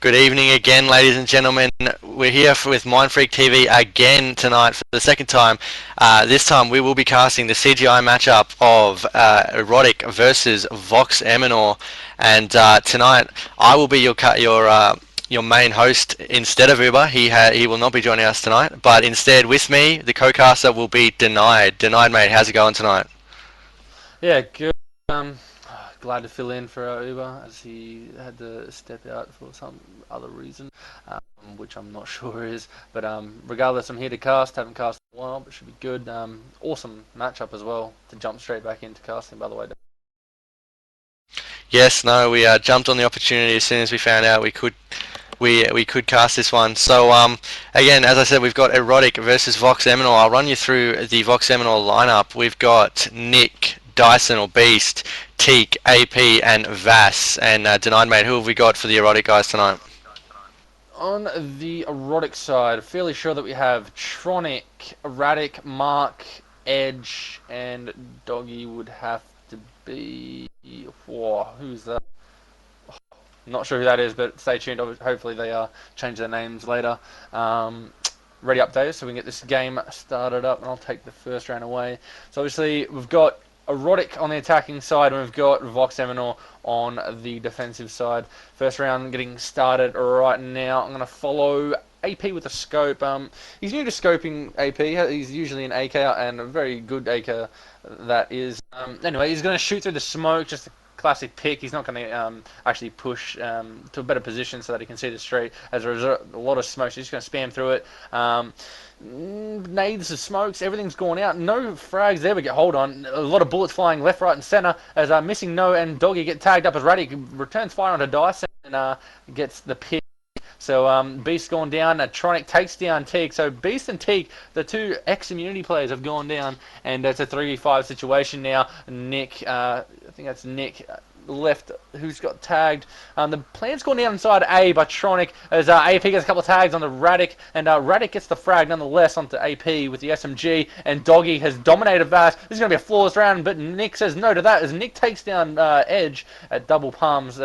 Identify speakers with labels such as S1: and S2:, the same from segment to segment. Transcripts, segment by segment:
S1: Good evening again, ladies and gentlemen. We're here with Mindfreak TV again tonight for the second time. This time we will be casting the CGI matchup of Erotic versus Vox Eminor, and tonight I will be your main host instead of Uber. He will not be joining us tonight, but instead with me, the co-caster will be Denied. Denied, mate, how's it going tonight?
S2: Yeah, good. Glad to fill in for Uber as he had to step out for some other reason, which I'm not sure is. But regardless, I'm here to cast. Haven't cast in a while, but should be good. Awesome matchup as well to jump straight back into casting. By the way.
S1: Yes, no, we jumped on the opportunity as soon as we found out we could cast this one. So again, as I said, we've got Erotic versus Vox Eminor. I'll run you through the Vox Eminor lineup. We've got Nick, Dyson or Beast, Teak, AP, and Vass. And Denied, mate, who have we got for the Erotic guys tonight?
S2: On the Erotic side, fairly sure that we have Tronic, Erotic, Mark, Edge, and Doggy would have to be... Whoa, who's that? Not sure who that is, but stay tuned. Hopefully they change their names later. Ready up, Dave, so we can get this game started up, and I'll take the first round away. So obviously we've got Erotic on the attacking side, and we've got Vox Eminor on the defensive side. First round getting started right now. I'm going to follow AP with a scope. He's new to scoping AP. He's usually an AK, and a very good AK that is. Anyway, he's going to shoot through the smoke, just a classic pick. He's not going to actually push to a better position so that he can see the street. As a result, a lot of smoke, so he's just going to spam through it. Nades of smokes, everything's gone out. No frags there, we get hold on. A lot of bullets flying left, right, and center as Missing No and Doggy get tagged up as Radic returns fire onto Dyson and gets the pick. So Beast gone down, Tronic takes down Teak. So Beast and Teak, the two ex-immunity players, have gone down, and it's a 3v5 situation now. Nick, I think that's Nick left, who's got tagged. The plan's gone down inside A by Tronic as AP gets a couple of tags on the Radic, and Radic gets the frag nonetheless onto AP with the SMG, and Doggy has dominated Vass. This is going to be a flawless round, but Nick says no to that as Nick takes down Edge at double palms.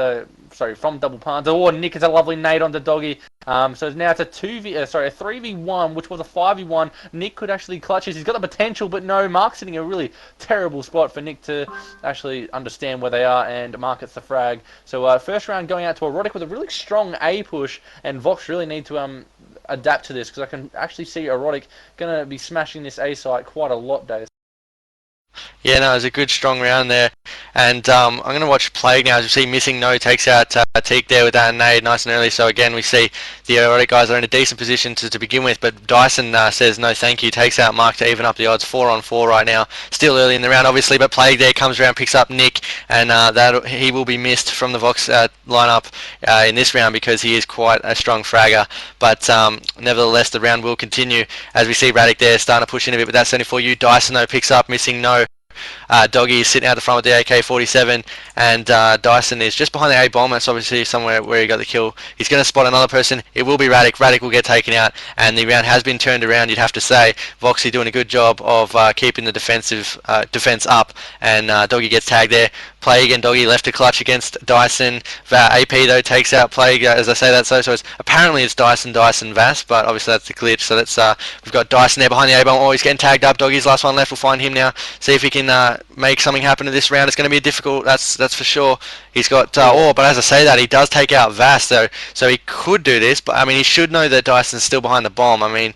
S2: From double palms. Oh, Nick is a lovely nade onto Doggy. So now it's a 3v1, which was a 5v1. Nick could actually clutch this. He's got the potential, but no. Mark's sitting in a really terrible spot for Nick to actually understand where they are, and Mark gets the frag. So first round going out to Erotic with a really strong A push, and Vox really need to adapt to this, because I can actually see Erotic going to be smashing this A site quite a lot, Dave.
S1: Yeah, no, it was a good strong round there. And I'm going to watch Plague now as we see Missing No takes out Teak there with that nade nice and early. So again, we see the Erotic guys are in a decent position to begin with, but Dyson says no thank you, takes out Mark to even up the odds. 4-on-4 right now. Still early in the round, obviously, but Plague there comes around, picks up Nick, and that he will be missed from the Vox lineup in this round because he is quite a strong fragger. But nevertheless, the round will continue as we see Radic there starting to push in a bit, but that's only for you. Dyson though picks up Missing No. Doggy is sitting out the front with the AK-47, and Dyson is just behind the A-bomb. That's obviously somewhere where he got the kill. He's going to spot another person. It will be Radic. Radic will get taken out, and the round has been turned around, you'd have to say. Voxy doing a good job of keeping the defense up, and Doggy gets tagged there. Plague and Doggy left to clutch against Dyson. AP though takes out Plague, as I say that, so apparently it's Dyson Vass, but obviously that's the glitch. So that's we've got Dyson there behind the A-bomb. Oh, he's getting tagged up. Doggy's last one left. We'll find him now. See if he can make something happen to this round. It's going to be difficult. That's for sure. He's got but as I say that, he does take out Vass though, so he could do this. But I mean, he should know that Dyson's still behind the bomb. I mean,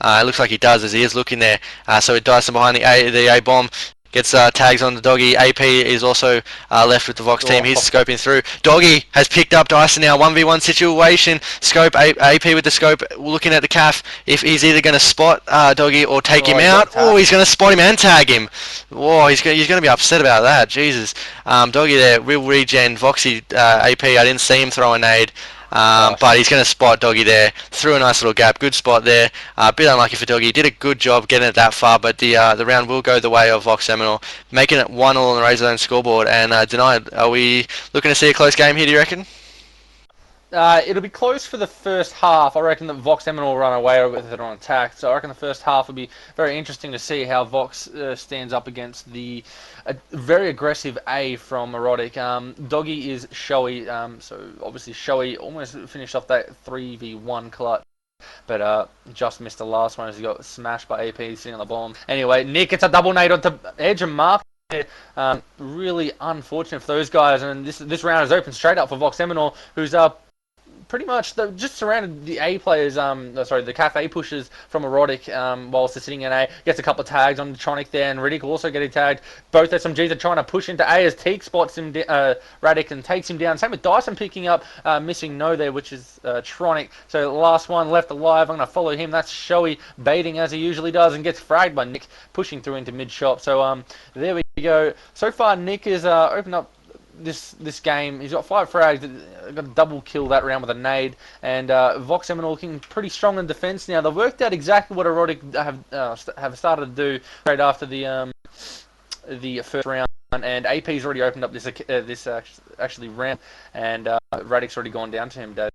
S1: it looks like he does as he is looking there. So Dyson behind the A bomb. Gets tags on the Doggy. AP is also left with the Vox team. He's scoping through. Doggy has picked up Dyson now. 1v1 situation. Scope, AP with the scope, looking at the calf. If he's either going to spot Doggy or take him out. Oh, he's going to spot him and tag him. Whoa, he's going to be upset about that. Jesus. Doggy there, real regen. Voxy, AP, I didn't see him throw a nade. But he's going to spot Doggy there through a nice little gap. Good spot there. A bit unlucky for Doggy. He did a good job getting it that far, but the round will go the way of Vox Eminor, making it 1-1 on the Razor Zone scoreboard. And Denied, are we looking to see a close game here, do you reckon?
S2: It'll be close for the first half. I reckon that Vox Eminor will run away with it on attack. So I reckon the first half will be very interesting to see how Vox stands up against the very aggressive A from Erotic. Doggy is showy, so obviously showy almost finished off that 3v1 clutch. But just missed the last one as he got smashed by AP sitting on the bomb. Anyway, Nick gets a double nade onto Edge and Mark. Really unfortunate for those guys, and this round is open straight up for Vox Eminor, who's pretty much just surrounded the A players, the cafe pushers from Erotic whilst they're sitting in A. Gets a couple of tags on Tronic there, and Riddick also getting tagged. Both SMGs are trying to push into A as Teak spots him, Radic, and takes him down. Same with Dyson picking up, missing No there, which is Tronic. So the last one left alive, I'm going to follow him. That's Showy, baiting as he usually does, and gets fragged by Nick, pushing through into mid-shop. So there we go. So far, Nick has opened up this game. He's got 5 frags, got a double kill that round with a nade, and Vox Eminor looking pretty strong in defense now. They've worked out exactly what Erotic have started to do straight after the first round, and AP's already opened up this actually round, and Radic's already gone down to him, Dave.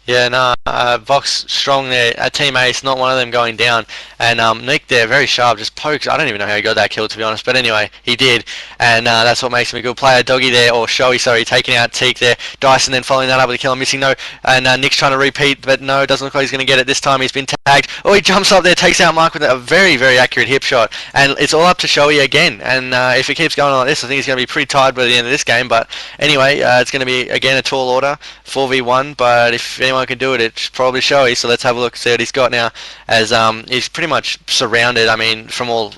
S1: Yeah, no, Vox strong there. Team Ace, not one of them going down. And Nick there, very sharp, just pokes. I don't even know how he got that kill, to be honest. But anyway, he did. And that's what makes him a good player. Doggy there, or Showy, sorry, taking out Teak there. Dyson then following that up with a kill. I'm missing No. And Nick's trying to repeat, but no, doesn't look like he's going to get it this time. He's been tagged. Oh, he jumps up there, takes out Mark with a very, very accurate hip shot. And it's all up to Showy again. And if it keeps going on like this, I think he's going to be pretty tired by the end of this game. But anyway, it's going to be, again, a tall order, 4v1. But if anyone can do it, it's probably Showy. So let's have a look, see what he's got now, as he's pretty much surrounded. I mean, from all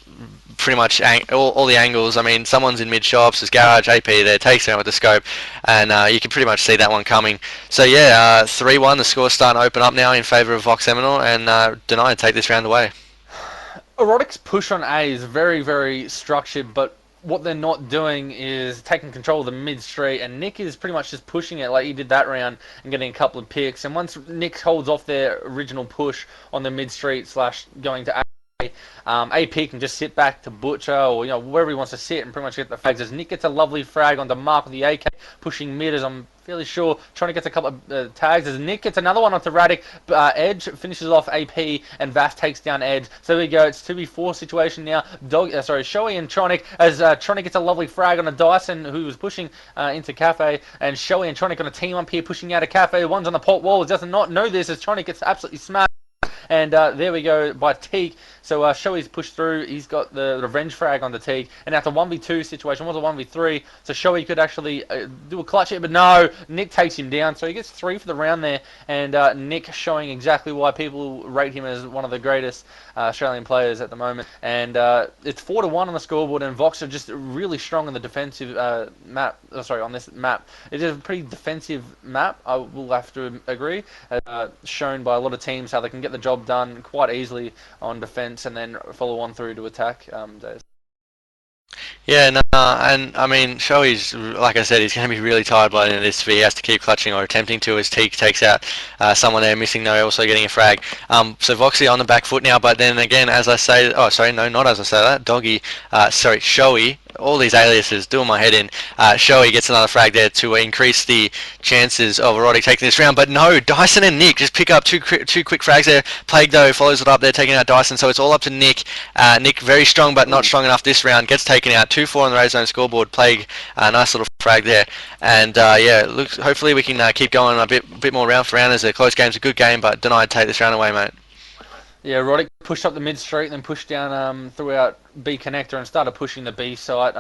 S1: the angles. I mean, someone's in mid shops. There's Garage, AP there, takes him with the scope, and you can pretty much see that one coming. So yeah, 3-1. The score's starting to open up now in favour of Vox Eminor, and Deny take this round away.
S2: Erotic's push on A is very, very structured, but what they're not doing is taking control of the mid street, and Nick is pretty much just pushing it like he did that round and getting a couple of picks. And once Nick holds off their original push on the mid street / going to A, AP can just sit back to Butcher or wherever he wants to sit and pretty much get the frags. As Nick gets a lovely frag onto Mark with the AK, pushing mid, as I'm fairly sure trying to get a couple of tags. As Nick gets another one onto Radic, Edge finishes off AP, and Vass takes down Edge. So there we go. It's 2v4 situation now. Showy and Tronic, as Tronic gets a lovely frag on a Dyson who was pushing into Cafe, and Showy and Tronic on a team up here pushing out of Cafe. One's on the port wall. He does not know this as Tronic gets absolutely smashed. And there we go by Teak. So Showy's pushed through. He's got the revenge frag on the Teak. And after 1v2 situation, was a 1v3. So Showy could actually do a clutch here, but no, Nick takes him down. So he gets 3 for the round there. And Nick showing exactly why people rate him as one of the greatest Australian players at the moment. And it's 4-1 on the scoreboard, and Vox are just really strong on the defensive map. On this map. It is a pretty defensive map, I will have to agree. Shown by a lot of teams how they can get the job done quite easily on defense and then follow on through to attack. Dazed.
S1: Yeah, no, and I mean, Showy's, like I said, he's going to be really tired by the end of this. He has to keep clutching or attempting to, as Teak takes out someone there, missing No, also getting a frag. So Voxy on the back foot now, but then again, as I say, not as I say that, Doggy, Showy, all these aliases doing my head in. Showy gets another frag there to increase the chances of Erotic taking this round, but no, Dyson and Nick just pick up two quick frags there. Plague though follows it up there, taking out Dyson, so it's all up to Nick. Nick very strong, but not strong enough this round, gets taken out. 2-4 on the Red Zone scoreboard. Plague, nice little frag there, and yeah, looks. Hopefully we can keep going a bit more round for round, as a close game's a good game, but Denied take this round away, mate.
S2: Yeah, Erotic pushed up the mid street and then pushed down throughout B connector and started pushing the B site,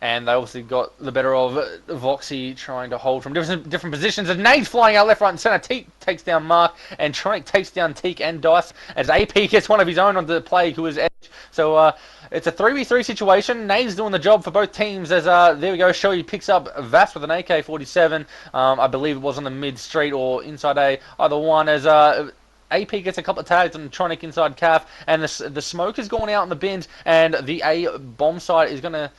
S2: and they obviously got the better of Voxy trying to hold from different positions. And nades flying out left, right, and centre. Teak takes down Mark, and Tronic takes down Teak and Dice, as AP gets one of his own on the Plague, who is Edge. So it's a 3v3 situation. Nade's doing the job for both teams, as there we go. Showy picks up Vass with an AK-47. I believe it was on the mid street or inside A, either one, as AP gets a couple of tags on Tronic inside Calf, and the smoke has gone out in the bins, and the A bomb site is going to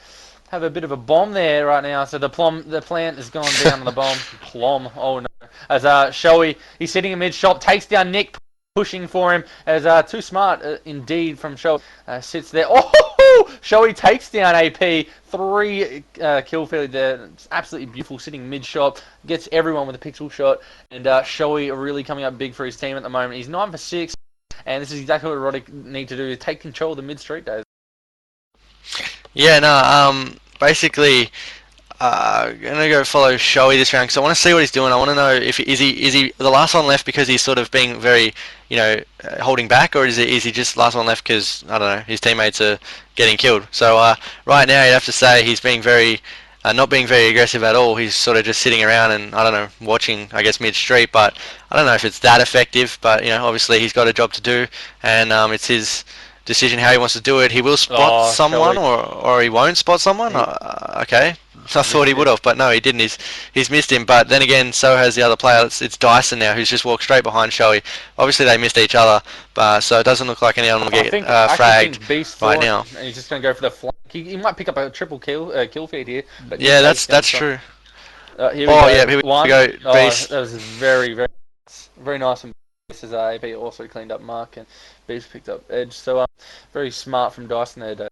S2: have a bit of a bomb there right now. So the plant has gone down on the bomb. Plom, oh no. As Showy, he's sitting in mid shop, takes down Nick, pushing for him, as too smart indeed from Showy, sits there. Oh! Shoei takes down AP. 3 kill failure there. It's absolutely beautiful, sitting mid-shot. Gets everyone with a pixel shot. And Shoei really coming up big for his team at the moment. He's 9 for 6. And this is exactly what Erotic need to do, is take control of the mid-street, Days.
S1: Yeah, no, basically, gonna go follow Shoei this round because I want to see what he's doing. I want to know if is he the last one left because he's sort of being very, holding back, or is he just last one left because I don't know, his teammates are getting killed. So right now you'd have to say he's being very not being very aggressive at all. He's sort of just sitting around and I don't know, watching I guess mid street, but I don't know if it's that effective. But obviously he's got a job to do, and it's his decision how he wants to do it. He will spot someone, or he won't spot someone. Okay, I thought he would have, but no, he didn't. He's missed him. But then again, so has the other player. It's Dyson now, who's just walked straight behind Shoei. Obviously, they missed each other, but so it doesn't look like any of them will get fragged right now.
S2: And he's just going to go for the flank. He might pick up a triple kill feed here. But
S1: yeah, that's true.
S2: Here we go.
S1: Yeah, here we go. Beast.
S2: That was very nice. And this is AP also cleaned up Mark, and Beast picked up Edge. So very smart from Dyson there, Dave.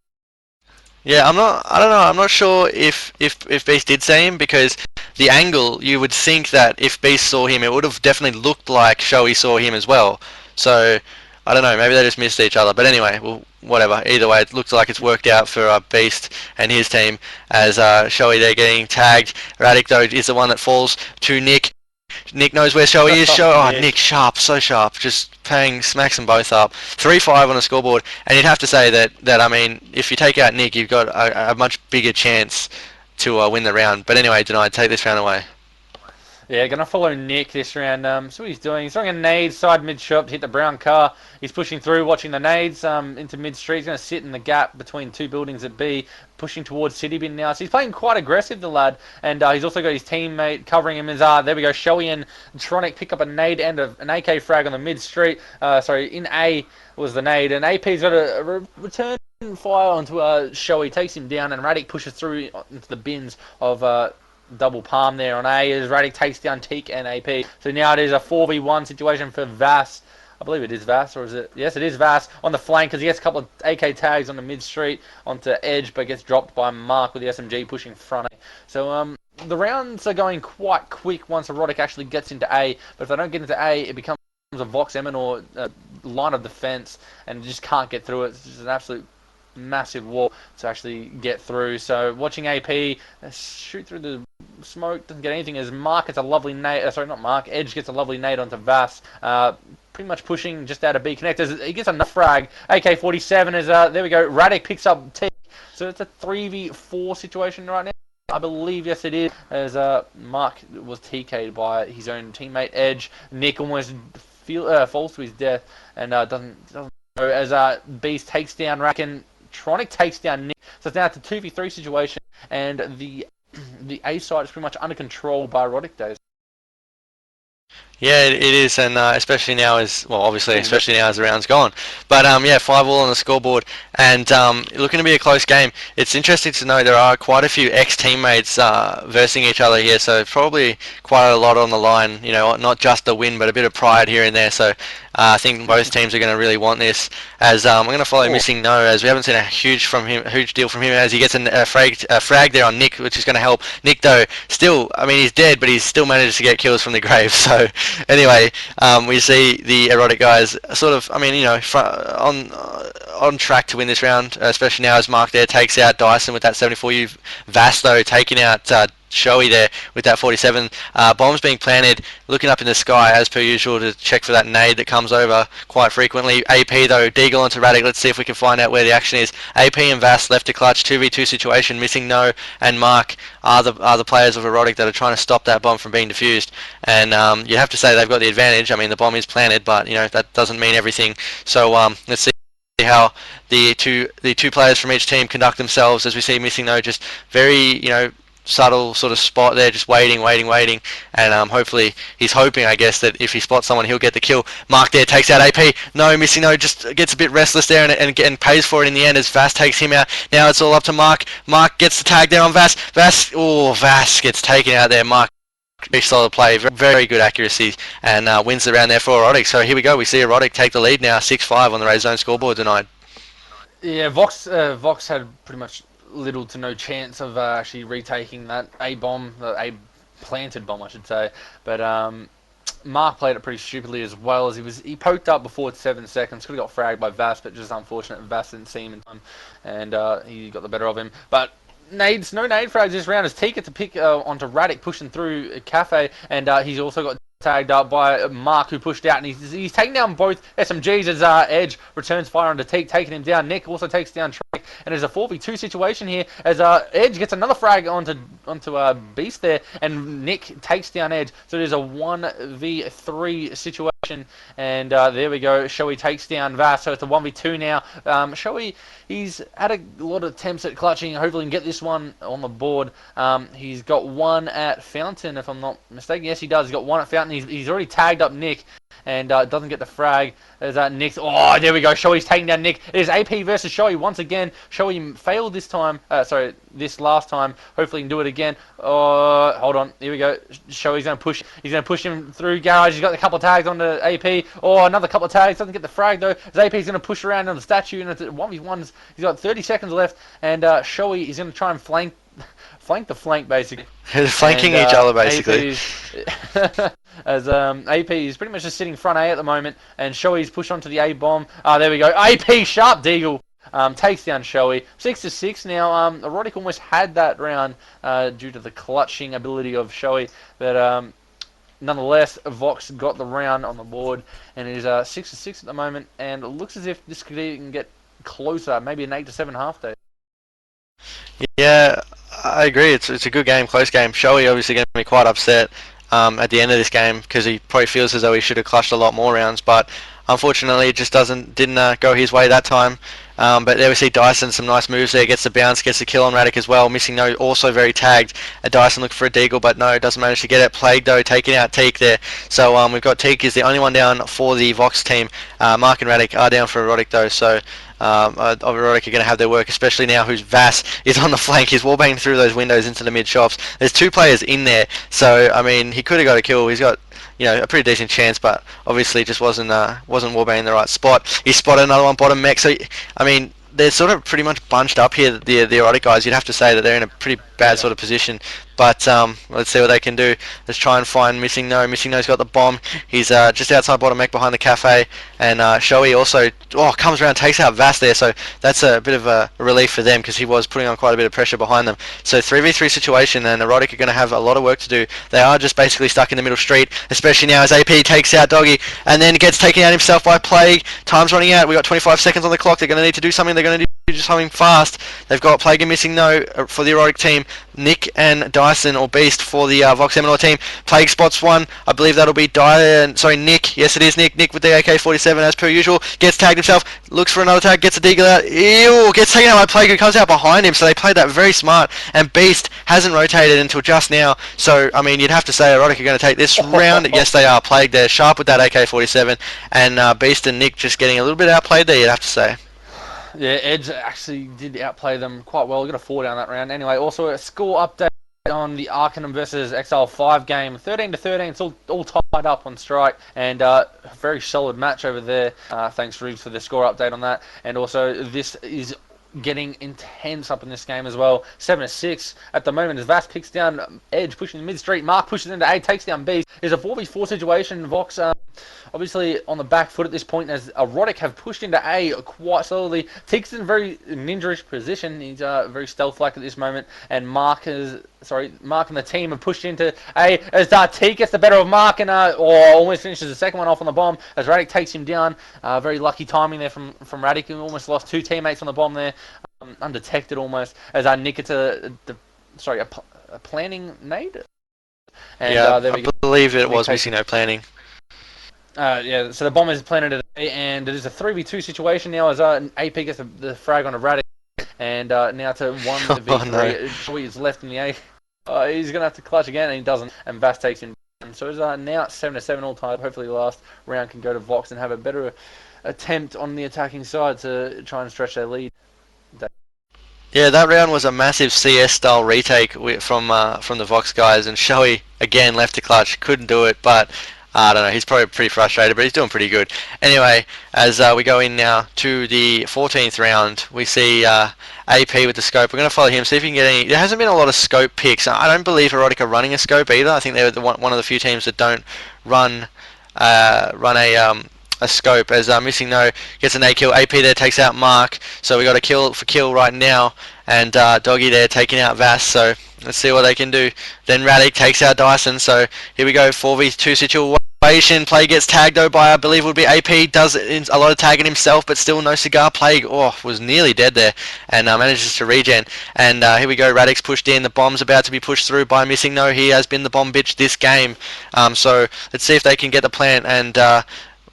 S1: Yeah, I don't know. I'm not sure if Beast did see him, because the angle, you would think that if Beast saw him, it would have definitely looked like Shoei saw him as well. So I don't know. Maybe they just missed each other. But anyway, well, whatever. Either way, it looks like it's worked out for Beast and his team, as Shoei there getting tagged. Erotic though is the one that falls to Nick. Nick knows where Shoei is. Nick sharp, so sharp, just smacks them both up. 3-5 on the scoreboard, and you'd have to say that I mean, if you take out Nick, you've got a much bigger chance to win the round. But anyway, Denied, take this round away.
S2: Yeah, going to follow Nick this round. So what he's doing, he's throwing a nade side mid-shot to hit the brown car. He's pushing through, watching the nades into mid-street. He's going to sit in the gap between 2 buildings at B, pushing towards City Bin now. So he's playing quite aggressive, the lad. And he's also got his teammate covering him as, there we go, Shoei and Tronic pick up a nade and an AK frag on the mid-street. In A was the nade. And AP's got a return fire onto Shoei, takes him down, and Erotic pushes through into the bins of... double palm there on A as Erotic takes down Teak and AP. So now it is a 4v1 situation for Vass. I believe it is Vass, or is it? Yes, it is Vass on the flank, because he gets a couple of AK tags on the mid-street onto Edge, but gets dropped by Mark with the SMG pushing front. So the rounds are going quite quick once Erotic actually gets into A, but if they don't get into A, it becomes a Vox Eminor line of defense, and just can't get through it. It's just an absolute massive wall to actually get through. So watching AP shoot through the smoke, doesn't get anything, as Mark gets a lovely nade, Edge gets a lovely nade onto Vass, pretty much pushing just out of B connectors. He gets enough frag. AK-47 is, there we go, Erotic picks up T. So it's a 3v4 situation right now. I believe, yes it is, as Mark was TK'd by his own teammate Edge. Nick almost falls to his death, and doesn't know, as Beast takes down Racken. Tronic takes down Nick. So it's now it's a 2v3 situation, and the A side is pretty much under control by Erotic, Days.
S1: Yeah, it is, and especially now especially now as the round's gone. But yeah, 5-all on the scoreboard, and looking to be a close game. It's interesting to know there are quite a few ex-teammates versing each other here, so probably quite a lot on the line. Not just the win, but a bit of pride here and there. So I think both teams are going to really want this. As I'm going to follow Missing No, as we haven't seen a huge deal from him, as he gets a frag there on Nick, which is going to help. Nick though, still, I mean, he's dead, but he's still managed to get kills from the grave. So anyway, we see the Erotic guys sort of, I mean, on track to win this round, especially now as Mark there takes out Dyson with that 74U. Vass though taking out Shoei there with that 47. Bombs being planted, looking up in the sky as per usual to check for that nade that comes over quite frequently. AP though, Deagle onto Erotic. Let's see if we can find out where the action is. AP and Vass left to clutch, 2v2 situation. Missing No and Mark are the players of Erotic that are trying to stop that bomb from being defused. And you have to say they've got the advantage. I mean, the bomb is planted, but that doesn't mean everything. So let's see how the two players from each team conduct themselves, as we see Missing No just very subtle sort of spot there, just waiting, and hopefully he's hoping, I guess, that if he spots someone he'll get the kill. Mark there takes out AP. No, Missing No just gets a bit restless there and pays for it in the end as Vass takes him out. Now it's all up to Mark. Mark gets the tag there on Vass. Vass gets taken out there. Mark, very solid play, very good accuracy, and wins the round there for Erotic. So here we go, we see Erotic take the lead now, 6-5 on the Raise Zone scoreboard tonight.
S2: Yeah, Vox had pretty much little to no chance of actually retaking that A bomb, the A planted bomb, I should say. But Mark played it pretty stupidly as well, as he poked up before 7 seconds, could have got fragged by Vass, but just unfortunate Vass didn't see him in time, and he got the better of him. But no nade frags this round as T gets to pick onto Radic pushing through Cafe, and he's also got tagged up by Mark, who pushed out, and he's taking down both SMGs as Edge returns fire onto Teak, taking him down. Nick also takes down Trey, and there's a 4v2 situation here as Edge gets another frag onto Beast there, and Nick takes down Edge. So there's a 1v3 situation, and there we go. Shoei takes down Vass, so it's a 1v2 now. Shoei, he's had a lot of attempts at clutching. Hopefully he can get this one on the board. He's got one at Fountain, if I'm not mistaken. Yes, he does. He's got one at Fountain. He's already tagged up Nick, and doesn't get the frag. There's Nick. Oh, there we go. Shoei's taking down Nick. It is AP versus Shoei once again. Shoei failed this time. Sorry, this last time. Hopefully he can do it again. Hold on. Here we go. Shoei's going to push. He's going to push him through Garage. He's got a couple of tags on the AP. Oh, another couple of tags. Doesn't get the frag though. As AP's going to push around on the statue, and it's 1v1s. He's got 30 seconds left, and Shoei is going to try and flank the flank basically.
S1: Flanking each other basically.
S2: As AP is pretty much just sitting front A at the moment, and Shoei's pushed onto the A bomb. There we go. AP sharp deagle takes down Shoei. 6-6 now. Erotic almost had that round due to the clutching ability of Shoei, but nonetheless, Vox got the round on the board, and it is 6-6 at the moment, and it looks as if this could even get closer, maybe an 8-7 half day.
S1: Yeah, I agree. It's a good game, close game. Shoei obviously going to be quite upset at the end of this game because he probably feels as though he should have clutched a lot more rounds, but unfortunately it just didn't go his way that time. But there we see Dyson, some nice moves there, gets the bounce, gets the kill on Radic as well. Missing no, also very tagged. Dyson looking for a deagle, but no, doesn't manage to get it. Plague though, taking out Teak there. So we've got Teak is the only one down for the Vox team. Mark and Radic are down for Erotic though, so Erotic are going to have their work, especially now who's Vass is on the flank. He's wallbanging through those windows into the mid shops. There's two players in there, so I mean he could have got a kill. He's got a pretty decent chance, but obviously just wasn't wallbanging in the right spot. He spotted another one bottom mech, so I mean they're sort of pretty much bunched up here, the Erotic guys. You'd have to say that they're in a pretty bad sort of position. But let's see what they can do. Let's try and find Missing No. Missing No's got the bomb. He's just outside bottom mech behind the cafe. And Shoei also comes around, takes out Vass there. So that's a bit of a relief for them because he was putting on quite a bit of pressure behind them. So 3v3 situation, and Erotic are going to have a lot of work to do. They are just basically stuck in the middle street, especially now as AP takes out Doggy and then gets taken out himself by Plague. Time's running out. We've got 25 seconds on the clock. They're going to need to do something. They're going to do something fast. They've got Plague and Missing No for the Erotic team. Nick and Dyson or Beast for the Vox Eminor team. Plague spots one. I believe that'll be Nick. Yes, it is Nick. Nick with the AK-47 as per usual. Gets tagged himself. Looks for another tag. Gets a deagle out. Ew! Gets taken out by Plague, who comes out behind him. So they played that very smart. And Beast hasn't rotated until just now. So I mean, you'd have to say Erotic are going to take this round. Yes, they are. Plague there, sharp with that AK-47, and Beast and Nick just getting a little bit outplayed there. You'd have to say.
S2: Yeah, Edge actually did outplay them quite well. Got a 4 down that round. Anyway, also a score update on the Arcanum versus XL5 game. 13-13. It's all tied up on strike, and very solid match over there. Thanks, Riggs, for the score update on that. And also, this is getting intense up in this game as well. 7-6 at the moment as Vass picks down Edge, pushing the mid street. Mark pushes into A, takes down B. There's a 4v4 situation. Vox obviously on the back foot at this point as Erotic have pushed into A quite slowly. Teak's in a very ninja-ish position. He's very stealth-like at this moment, and Mark and the team have pushed into A as Teak gets the better of Mark and almost finishes the second one off on the bomb as Radic takes him down. Very lucky timing there from Radic, who almost lost 2 teammates on the bomb there, undetected almost as Nick gets a planning nade. And, there we
S1: I believe it was Missing No planning.
S2: Yeah, so the bomb is planted at A, and it is a 3v2 situation now as AP gets the frag on a Radic, and now to 1v3. Shoei is left in the A. He's going to have to clutch again, and he doesn't, and Vass takes him. So it's now 7-7 all time. Hopefully the last round can go to Vox and have a better attempt on the attacking side to try and stretch their lead.
S1: Yeah, that round was a massive CS-style retake from the Vox guys, and Shoei, again, left to clutch, couldn't do it, but I don't know. He's probably pretty frustrated, but he's doing pretty good. Anyway, as we go in now to the 14th round, we see AP with the scope. We're going to follow him, see if we can get any. There hasn't been a lot of scope picks. I don't believe Erotic are running a scope either. I think they're one of the few teams that don't run run a scope. As Missing No gets an A kill. AP there takes out Mark. So we got a kill for kill right now, and Doggy there taking out Vass. So let's see what they can do. Then Radic takes out Dyson. So here we go, 4v2 situation. Play gets tagged though by, I believe it would be AP. Does a lot of tagging himself, but still no cigar. Plague was nearly dead there, and manages to regen. And here we go, Radix pushed in. The bomb's about to be pushed through by Missing No. He has been the bomb bitch this game. So let's see if they can get the plant. And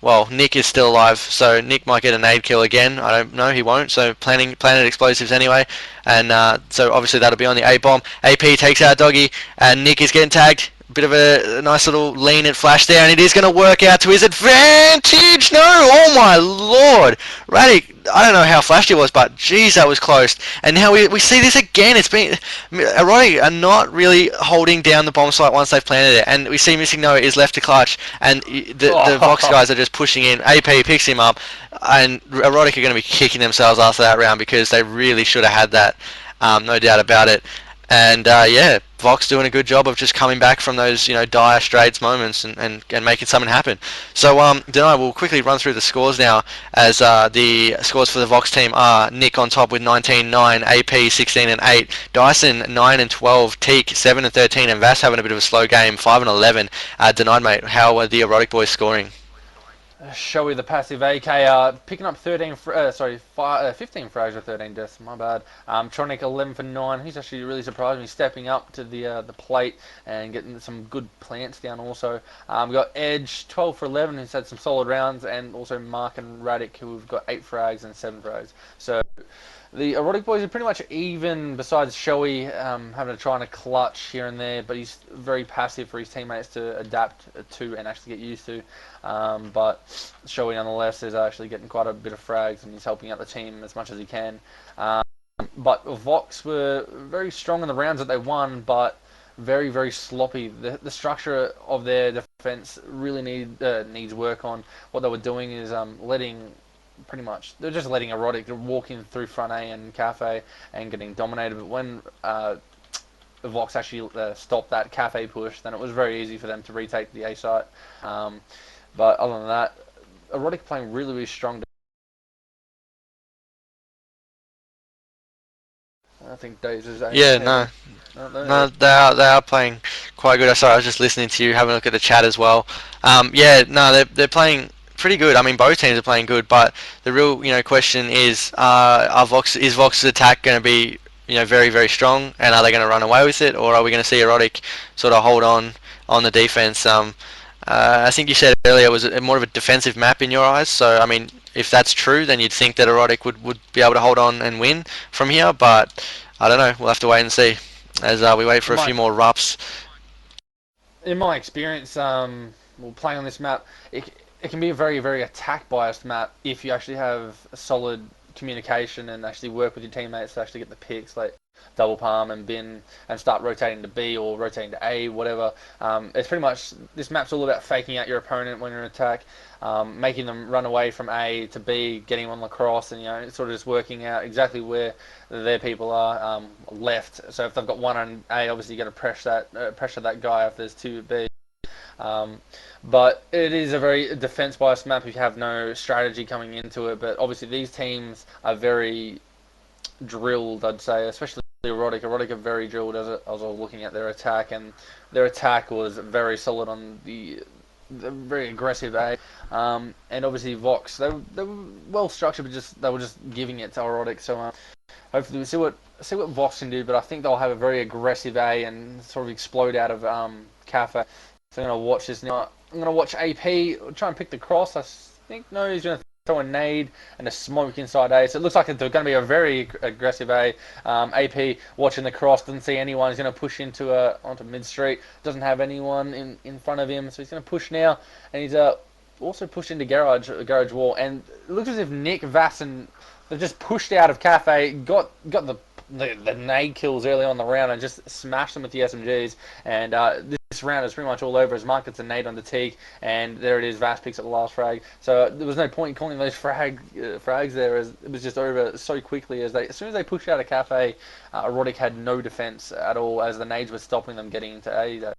S1: well, Nick is still alive, so Nick might get a nade kill again. I don't know, he won't. So planted explosives anyway, and so obviously that'll be on the A bomb. AP takes out Doggy, and Nick is getting tagged. Bit of a nice little lean and flash there, and it is going to work out to his advantage. No, oh my lord, Radic. I don't know how flashed he was, but geez, that was close. And now we see this again. It's been Erotic are not really holding down the bomb site once they've planted it, and we see Missing No is left to clutch, and the Vox guys are just pushing in. AP picks him up, and Erotic are going to be kicking themselves after that round because they really should have had that, no doubt about it. And yeah, Vox doing a good job of just coming back from those dire straits moments and making something happen. So Denai, we'll quickly run through the scores now, as the scores for the Vox team are Nick on top with 19-9, AP 16-8, Dyson 9-12, Teak 7-13, and Vass having a bit of a slow game 5-11. Denied, mate, how are the Erotic boys scoring?
S2: Showy the passive AK picking up 15 frags with 13 deaths, my bad. Tronic 11 for 9, he's actually really surprised me, stepping up to the plate and getting some good plants down also. We got Edge 12 for 11, who's had some solid rounds, and also Mark and Radic, who've got 8 frags and 7 frags. So the Erotic boys are pretty much even, besides Showy having to try and clutch here and there, but he's very passive for his teammates to adapt to and actually get used to. But Showy nonetheless is actually getting quite a bit of frags, and he's helping out the team as much as he can. But Vox were very strong in the rounds that they won, but very, very sloppy. The structure of their defense really needs work on. What they were doing is they're just letting Erotic walk in through front A and Cafe and getting dominated. But when Vox actually stopped that Cafe push, then it was very easy for them to retake the A site. But other than that, Erotic playing really, really strong. I think Dazed is...
S1: Yeah, no, they are playing quite good. Sorry, I was just listening to you, having a look at the chat as well. Yeah, no, they're playing pretty good. I mean, both teams are playing good, but the real question is Vox's attack going to be very, very strong, and are they going to run away with it, or are we going to see Erotic sort of hold on the defense? I think you said earlier it was more of a defensive map in your eyes. So I mean, if that's true, then you'd think that Erotic would be able to hold on and win from here. But I don't know. We'll have to wait and see as we wait for a few more rups.
S2: In my experience, playing on this map, it can be a very, very attack biased map if you actually have a solid communication and actually work with your teammates to actually get the picks, like double palm and bin, and start rotating to B or rotating to A, whatever. It's pretty much, this map's all about faking out your opponent when you're in attack, making them run away from A to B, getting them on lacrosse, and it's sort of just working out exactly where their people are left. So if they've got one on A, obviously you got to pressure that guy if there's two at B. But it is a very defense-biased map if you have no strategy coming into it. But obviously these teams are very drilled, I'd say, especially Erotic. Erotic are very drilled as I was looking at their attack, and their attack was very solid on the very aggressive A. And obviously Vox, they were well structured, but they were just giving it to Erotic. So hopefully we'll see what Vox can do. But I think they'll have a very aggressive A and sort of explode out of Cafe. So I'm going to watch this now. I'm going to watch AP try and pick the cross. I think, no, he's going to throw a nade and a smoke inside A. So it looks like it's going to be a very aggressive A. AP watching the cross, doesn't see anyone. He's going to push onto mid-street. Doesn't have anyone in front of him. So he's going to push now. And he's also pushed into garage wall. And it looks as if Nick, Vass, and they've just pushed out of Cafe, got the the nade kills early on the round and just smash them with the SMGs. And this round is pretty much all over as Mark gets a nade on the Teak, and there it is. Vass picks up the last frag. So there was no point in calling those frags there, as it was just over so quickly. As soon as they pushed out a cafe, Erotic had no defense at all, as the nades were stopping them getting into A.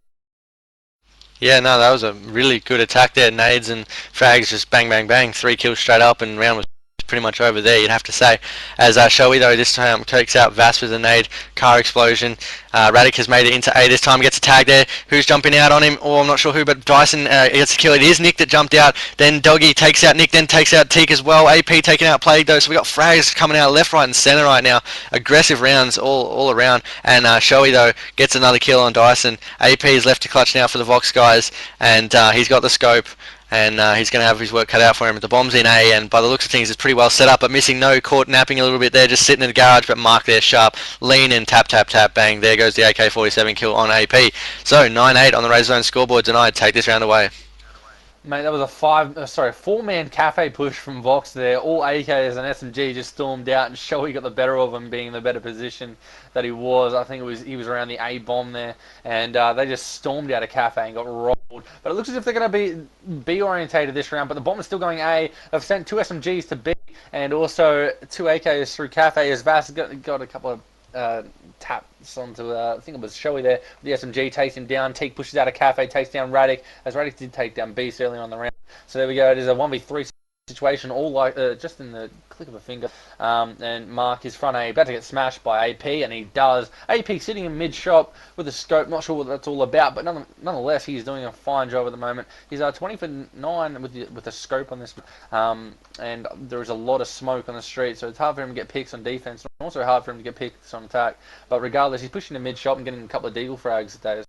S1: Yeah, no, that was a really good attack there. Nades and frags just bang, bang, bang. 3 kills straight up, and round was pretty much over there, you'd have to say. As Shoei, though, this time takes out Vass with a nade, car explosion. Radic has made it into A this time, gets a tag there. Who's jumping out on him? Oh, I'm not sure who, but Dyson gets a kill. It is Nick that jumped out. Then Doggy takes out Nick, then takes out Teak as well. AP taking out Plague, though, so we got frags coming out left, right, and centre right now. Aggressive rounds all around. And Shoei, though, gets another kill on Dyson. AP is left to clutch now for the Vox guys, and he's got the scope. And he's going to have his work cut out for him. The bomb's in A, and by the looks of things, it's pretty well set up. But missing no, caught napping a little bit there, just sitting in the garage. But Mark there, sharp, lean and tap, tap, tap, bang. There goes the AK-47 kill on AP. So 9-8 on the Razor Zone scoreboard tonight. Take this round away.
S2: Mate, that was a four-man cafe push from Vox there. All AKs and SMG just stormed out, and Shoei got the better of him, being in the better position that he was. I think he was around the A bomb there, and they just stormed out of cafe and got rolled. But it looks as if they're going to be B orientated this round. But the bomb is still going A. They've sent 2 SMGs to B, and also 2 AKs through cafe. As Vass got a couple of taps onto, I think it was Shoei there. The SMG takes him down. Teak pushes out a cafe, takes down Radic, as Radic did take down Beast earlier on the round. So there we go. It is a 1v3 situation, all like just in the click of a finger. And Mark is front A, about to get smashed by AP, and he does. AP sitting in mid shop with a scope. Not sure what that's all about, but nonetheless, he's doing a fine job at the moment. He's 20 for 9 with the scope on this, and there is a lot of smoke on the street, so it's hard for him to get picks on defense, and also hard for him to get picks on attack. But regardless, he's pushing the mid shop and getting a couple of deagle frags today.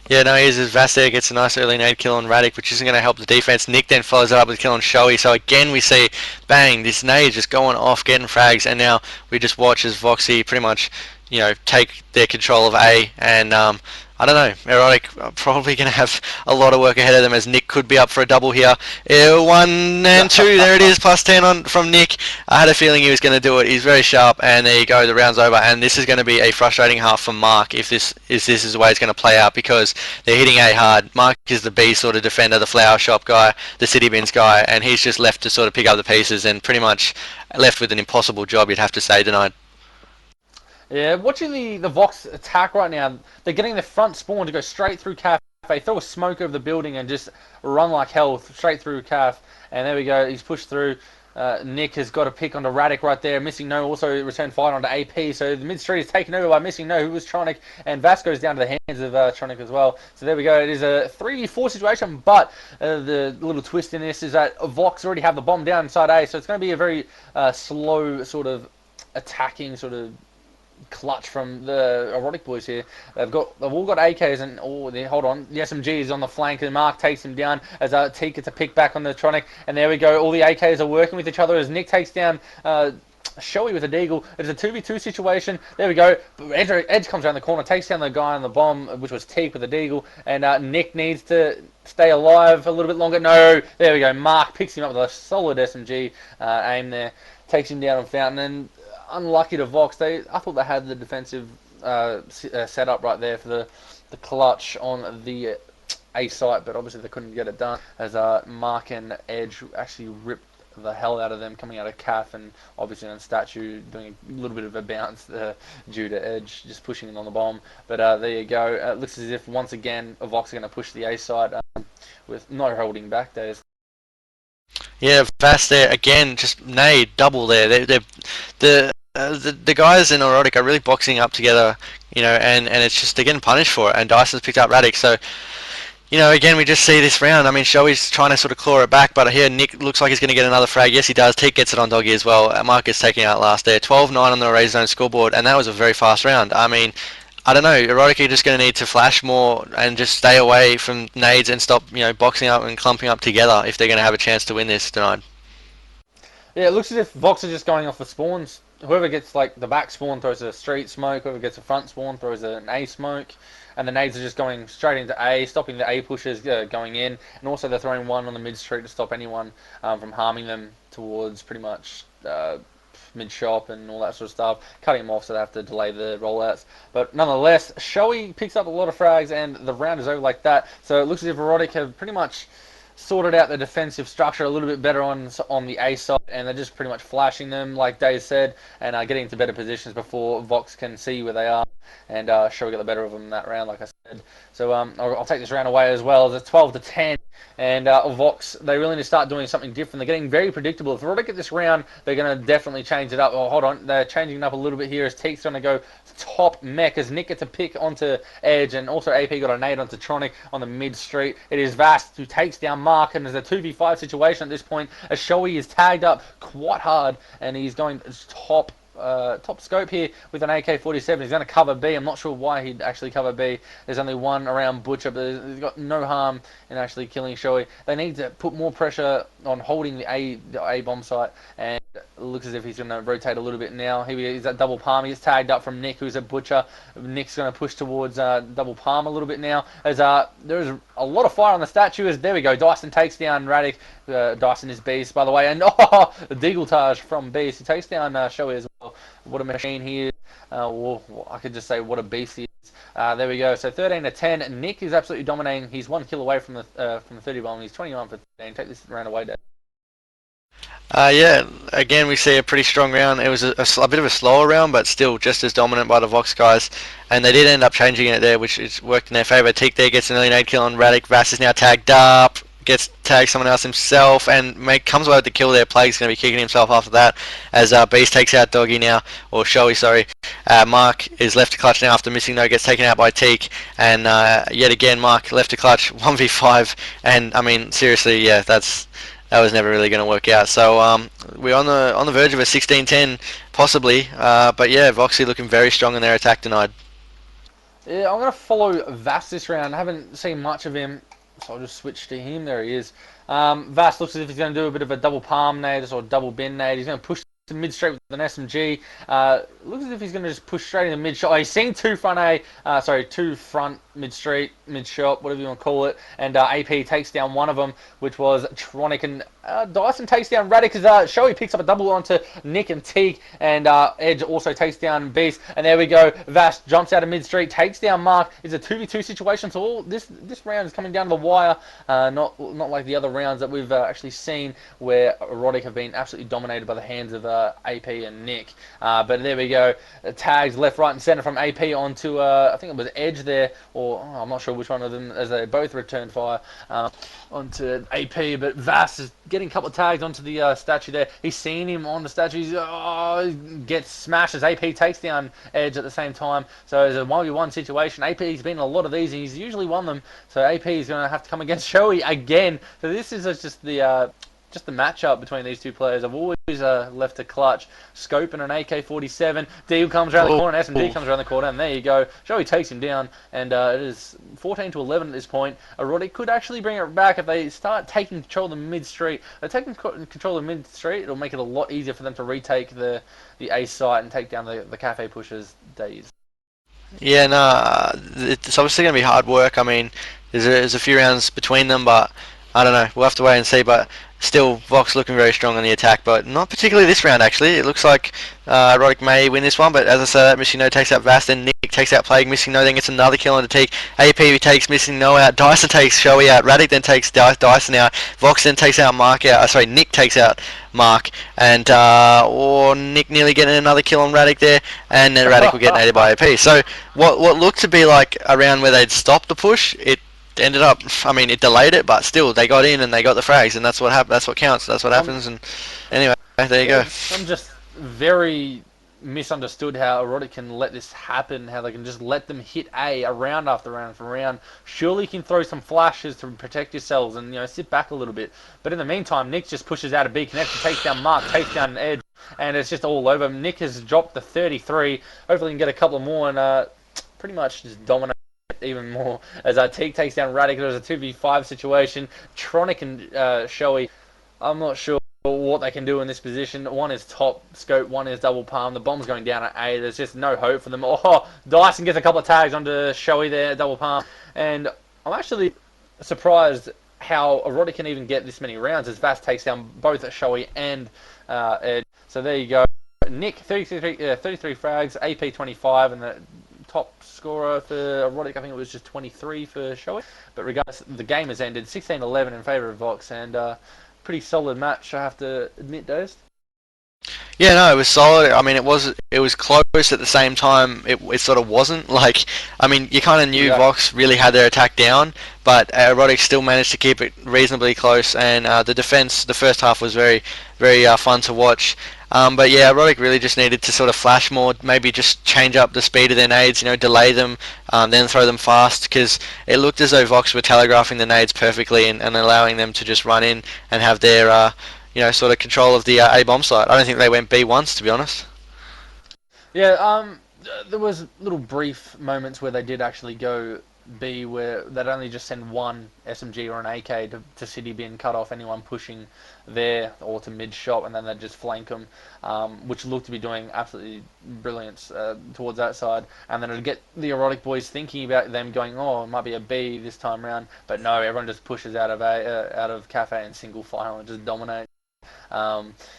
S1: Yeah, no, here's as Vass there gets a nice early nade kill on Radic, which isn't going to help the defense. Nick then follows it up with a kill on Shoei. So again, we see, bang, this nade just going off, getting frags, and now we just watch as Voxy pretty much, take their control of A, and I don't know, Erotic are probably going to have a lot of work ahead of them, as Nick could be up for a double here. 1 and 2, there it is, plus 10 from Nick. I had a feeling he was going to do it. He's very sharp, and there you go, the round's over. And this is going to be a frustrating half for Mark if this is the way it's going to play out, because they're hitting A hard. Mark is the B sort of defender, the flower shop guy, the city bins guy, and he's just left to sort of pick up the pieces and pretty much left with an impossible job, you'd have to say, tonight.
S2: Yeah, watching the Vox attack right now, they're getting the front spawn to go straight through Cafe, throw a smoke over the building and just run like hell straight through Caf. And there we go, he's pushed through. Nick has got a pick onto Radic right there. Missing No also returned fire onto AP. So the mid street is taken over by Missing No, who was Tronic, and Vass goes down to the hands of Tronic as well. So there we go. It is a 3v4 situation, but the little twist in this is that Vox already have the bomb down inside A, so it's going to be a very slow sort of attacking sort of clutch from the Erotic boys here. They've all got AKs, and hold on, the SMG is on the flank, and Mark takes him down as Teak gets a pick back on the Tronic, and there we go. All the AKs are working with each other as Nick takes down Shoei with a deagle. It's a 2v2 situation. There we go. Edge comes around the corner, takes down the guy on the bomb, which was Teak with a deagle, and Nick needs to stay alive a little bit longer. No, there we go. Mark picks him up with a solid SMG aim there, takes him down on Fountain, and unlucky to Vox. I thought they had the defensive setup right there for the clutch on the A site, but obviously they couldn't get it done, as Mark and Edge actually ripped the hell out of them coming out of Caf, and obviously on Statue doing a little bit of a bounce due to Edge just pushing it on the bomb. But there you go. It looks as if once again Vox are going to push the A site with no holding back.
S1: Yeah, Vass there again, just nade double there. The guys in Erotic are really boxing up together, and it's just they're getting punished for it. And Dyson's picked up Radic, so again we just see this round. I mean, Shoei's trying to sort of claw it back, but here Nick looks like he's going to get another frag. Yes, he does. Teak gets it on Doggy as well. Mark is taking out last there. 12-9 on the Razor Zone scoreboard, and that was a very fast round. I mean, I don't know, Erotic are just going to need to flash more and just stay away from nades and stop, boxing up and clumping up together if they're going to have a chance to win this tonight.
S2: Yeah, it looks as if Vox are just going off the spawns. Whoever gets like the back spawn throws a street smoke, whoever gets a front spawn throws an A smoke, and the nades are just going straight into A, stopping the A pushers going in, and also they're throwing one on the mid street to stop anyone from harming them towards pretty much mid-shop and all that sort of stuff, cutting him off so they have to delay the rollouts. But nonetheless, Shoei picks up a lot of frags, and the round is over like that. So it looks as if Erotic have pretty much sorted out the defensive structure a little bit better on the A side, and they're just pretty much flashing them, like Dazed said, and getting into better positions before Vox can see where they are, and Shoei got the better of them in that round, like I said. So I'll take this round away as well. It's 12-10, and Vox, they really need to start doing something different. They're getting very predictable. If Erotic get this round, they're going to definitely change it up. Oh, hold on, they're changing it up a little bit here as Teek's going to go top mech as Nick gets a pick onto Edge, and also AP got a nade onto Tronic on the mid street. It is Vast who takes down Mark, and there's a 2v5 situation at this point as Shoei is tagged up quite hard, and he's going top scope here with an AK-47. He's going to cover B. I'm not sure why he'd actually cover B. There's only one around Butcher, but he's got no harm in actually killing Shoei. They need to put more pressure on holding the A bomb site, and it looks as if he's going to rotate a little bit now. He's at double palm. He gets tagged up from Nick, who's a Butcher. Nick's going to push towards double palm a little bit now, as there's a lot of fire on the statue. As there we go, Dyson takes down Radic. Dyson is Beast, by the way, and the deagletage from Beast. He takes down Shoei as well. What a machine he is. Well, I could just say what a beast he is. There we go. So 13-10. Nick is absolutely dominating. He's 1 kill away from the 30 bomb. He's 21 for 13. Take this round away, Dave.
S1: Yeah, again we see a pretty strong round. It was a bit of a slower round, but still just as dominant by the Vox guys. And they did end up changing it there, which is worked in their favour. Teek there gets an early nade kill on Radic. Vass is now tagged up. Gets tagged someone else himself and comes away with the kill there. Plague's going to be kicking himself after that as Beast takes out Doggy now, or Shoei, sorry. Mark is left to clutch now after missing no, gets taken out by Teek, and yet again Mark left to clutch 1v5, and I mean seriously, yeah, that was never really going to work out. So we're on the verge of a 16-10 possibly, but yeah, Voxy looking very strong in their attack tonight.
S2: Yeah, I'm going to follow Vass this round. I haven't seen much of him, so I'll just switch to him. There he is. Vass looks as if he's going to do a bit of a double palm nade or double bin nade. He's going to push to mid straight with an SMG. Looks as if he's going to just push straight in the mid shot. Oh, he's seeing two front mid street, mid shot, whatever you want to call it. And AP takes down one of them, which was Tronic, and Dyson takes down Radic as Shoei picks up a double onto Nick and Teek, and Edge also takes down Beast. And there we go. Vash jumps out of mid street, takes down Mark. It's a 2v2 situation, so all this round is coming down to the wire. Not like the other rounds that we've actually seen where Erotic have been absolutely dominated by the hands of AP and Nick. But there we go. Tags left, right, and center from AP onto I think it was Edge there, or I'm not sure which one of them, as they both returned fire onto AP. But Vass is getting a couple of tags onto the statue there. He's seen him on the statue. He gets smashed as AP takes down Edge at the same time. So it's a 1v1 situation. AP's been in a lot of these, and he's usually won them. So AP is going to have to come against Shoei again. So this is just the matchup between these two players. I've always left a clutch. Scope and an AK-47. Deal comes around the corner, and SMD comes around the corner, and there you go. Shoei takes him down, and it is 14-11 at this point. Erotic could actually bring it back if they start taking control of the mid-street. If they take control of the mid-street, it'll make it a lot easier for them to retake the A site and take down the cafe pushers' days.
S1: Yeah, no, it's obviously going to be hard work. I mean, there's a few rounds between them, but I don't know. We'll have to wait and see, but still, Vox looking very strong on the attack, but not particularly this round, actually. It looks like Erotic may win this one, but as I said, Missing No takes out Vast, then Nick takes out Plague. Missing No then gets another kill on the Teek. AP takes Missing No out. Dyson takes Shoei out. Radic then takes Dyson out. Vox then takes out Mark out. Nick takes out Mark, and Nick nearly getting another kill on Radic there, and then Radic will get naded by AP. So what looked to be like a round where they'd stop the push, it ended up, I mean, it delayed it, but still, they got in and they got the frags, and that's what that's what counts, that's what happens, and anyway, there you go.
S2: I'm just very misunderstood how Erotic can let this happen, how they can just let them hit A round after round after round. Surely you can throw some flashes to protect yourselves and, sit back a little bit. But in the meantime, Nick just pushes out a B connection, takes down Mark, takes down Edge, and it's just all over. Nick has dropped the 33. Hopefully he can get a couple more and pretty much just dominate even more as Teek takes down Radic. There's a 2v5 situation. Tronic and Shoei, I'm not sure what they can do in this position. One is top scope, one is double palm. The bomb's going down at A. There's just no hope for them. Oh, Dyson gets a couple of tags onto Shoei there, double palm. And I'm actually surprised how Erotic can even get this many rounds as Vass takes down both Shoei and Ed. So there you go. Nick, 33 frags, AP 25, and the top scorer for Erotic, I think it was just 23 for Shoei. But regardless, the game has ended 16-11 in favour of Vox, and pretty solid match, I have to admit, Dazed.
S1: Yeah, no, it was solid. I mean, it was close at the same time. It sort of wasn't. Like, I mean, you kind of knew Vox really had their attack down, but Erotic still managed to keep it reasonably close. And the defense, the first half was very, very fun to watch. But yeah, Erotic really just needed to sort of flash more, maybe just change up the speed of their nades, delay them, then throw them fast, because it looked as though Vox were telegraphing the nades perfectly and allowing them to just run in and have their sort of control of the A bomb site. I don't think they went B once, to be honest.
S2: Yeah, there was little brief moments where they did actually go B, where they'd only just send one SMG or an AK to City bin, cut off anyone pushing there or to mid shot, and then they'd just flank them, which looked to be doing absolutely brilliance towards that side. And then it'd get the Erotic boys thinking about them going, oh, it might be a B this time round, but no, everyone just pushes out of Cafe and single file and just dominate.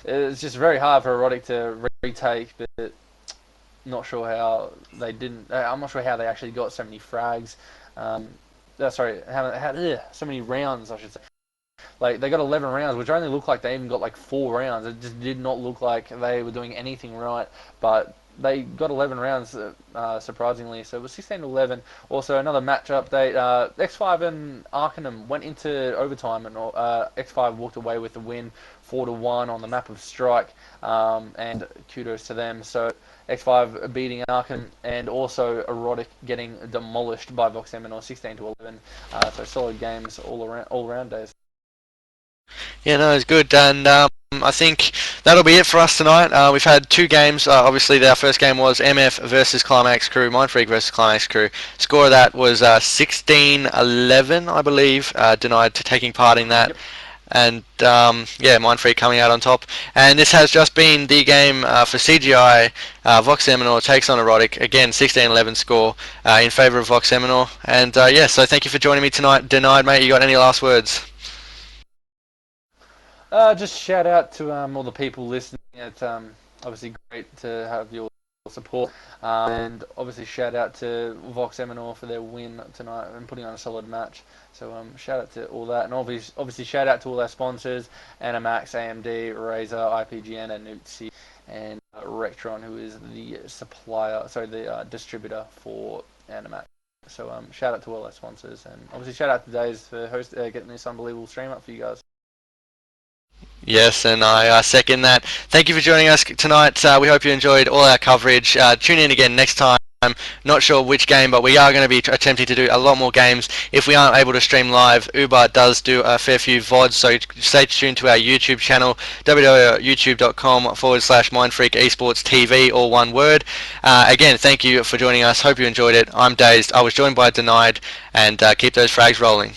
S2: It's just very hard for Erotic to retake, but not sure how they didn't. I'm not sure how they actually got so many frags. Sorry, so many rounds, I should say. Like, they got 11 rounds, which only looked like they even got like 4 rounds. It just did not look like they were doing anything right, but they got 11 rounds, surprisingly. So it was 16-11. Also, another match update. X5 and Arcanum went into overtime, and X5 walked away with the win, 4-1 on the map of Strike, and kudos to them. So X5 beating Arcanum, and also Erotic getting demolished by Vox Eminor, 16-11. So solid games all around days.
S1: Yeah, no, it's good, and I think that'll be it for us tonight. We've had 2 games. Obviously, our first game was MF versus Climax Crew, Mindfreak versus Climax Crew. Score of that was 16-11, I believe, denied to taking part in that. Yep. And yeah, Mindfreak coming out on top. And this has just been the game for CGI. Vox Eminor takes on Erotic. Again, 16-11 score in favour of Vox Eminor. And yeah, so thank you for joining me tonight. Denied, mate, you got any last words?
S2: Just shout out to all the people listening. It's obviously great to have your support, and obviously shout out to Vox Eminor for their win tonight and putting on a solid match. So shout out to all that, and obviously shout out to all our sponsors: Animax, AMD, Razer, IPGN, and Nutsi, and Rectron, who is the the distributor for Animax. So shout out to all our sponsors, and obviously shout out to Dazed for getting this unbelievable stream up for you guys.
S1: Yes, and I second that. Thank you for joining us tonight. We hope you enjoyed all our coverage. Tune in again next time. I'm not sure which game, but we are going to be attempting to do a lot more games. If we aren't able to stream live, Uber does do a fair few VODs, so stay tuned to our YouTube channel, www.youtube.com/Mindfreak Esports TV, all one word. Again, thank you for joining us. Hope you enjoyed it. I'm Dazed. I was joined by Denied, and keep those frags rolling.